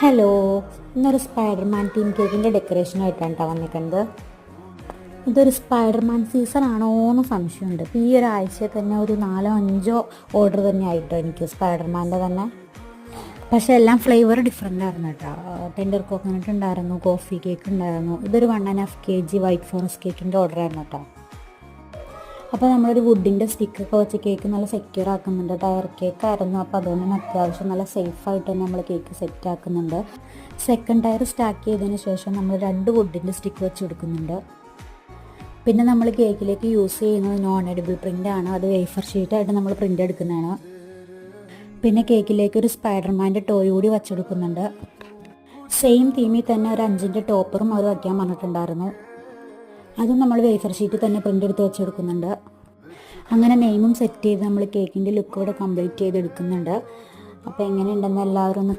Hello, ഇന്നൊരു Spiderman theme കേക്കിൻ്റെ ഡെക്കറേഷനായിട്ടാണ് കേട്ടോ വന്നിരിക്കുന്നത്. ഇതൊരു സ്പൈഡർമാൻ സീസൺ ആണോ എന്ന് സംശയമുണ്ട്. ഇപ്പോൾ ഈ ഒരാഴ്ചയിൽ തന്നെ ഒരു 4-5 ഓർഡർ തന്നെ ആയിട്ടോ എനിക്ക് സ്പൈഡർമാൻ്റെ തന്നെ. പക്ഷേ എല്ലാം ഫ്ലേവർ ഡിഫറെൻ്റ് ആയിരുന്നു കേട്ടോ. ടെൻഡർ കോക്കനട്ട് ഉണ്ടായിരുന്നു, കോഫി കേക്ക് ഉണ്ടായിരുന്നു. ഇതൊരു 1.5 kg വൈറ്റ് ഫോറസ്റ്റ് കേക്കിൻ്റെ ഓർഡർ ആയിരുന്നു കേട്ടോ. അപ്പോൾ നമ്മളൊരു വുഡിൻ്റെ സ്റ്റിക്കൊക്കെ വെച്ച് കേക്ക് നല്ല സെക്യൂർ ആക്കുന്നുണ്ട്. ടയർ കേക്ക് ആയിരുന്നു, അപ്പോൾ അതുകൊണ്ട് തന്നെ അത്യാവശ്യം നല്ല സേഫായിട്ട് തന്നെ നമ്മൾ കേക്ക് സെറ്റ് ആക്കുന്നുണ്ട്. സെക്കൻഡ് ടയർ സ്റ്റാക്ക് ചെയ്തതിന് ശേഷം നമ്മൾ 2 വുഡിൻ്റെ സ്റ്റിക്ക് വെച്ച് കൊടുക്കുന്നുണ്ട്. പിന്നെ നമ്മൾ കേക്കിലേക്ക് യൂസ് ചെയ്യുന്നത് നോൺ എഡിബിൾ പ്രിൻ്റാണ്. അത് വേഫർ ഷീറ്റായിട്ട് നമ്മൾ പ്രിൻ്റ് എടുക്കുന്നതാണ്. പിന്നെ കേക്കിലേക്ക് ഒരു സ്പൈഡർമാൻ്റെ ടോയ് കൂടി വെച്ചെടുക്കുന്നുണ്ട്. സെയിം തീമിൽ തന്നെ ഒരു 5-ൻ്റെ ടോപ്പറും അവർ വയ്ക്കാൻ പറഞ്ഞിട്ടുണ്ടായിരുന്നു. അതും നമ്മൾ വേഫർ ഷീറ്റിൽ തന്നെ പ്രിൻ്റ് എടുത്ത് വെച്ചെടുക്കുന്നുണ്ട്. അങ്ങനെ നെയിമും സെറ്റ് ചെയ്ത് നമ്മൾ കേക്കിൻ്റെ ലുക്ക് ഇവിടെ കംപ്ലീറ്റ് ചെയ്തെടുക്കുന്നുണ്ട്. അപ്പോൾ എങ്ങനെയുണ്ടെന്ന് എല്ലാവരും ഒന്ന്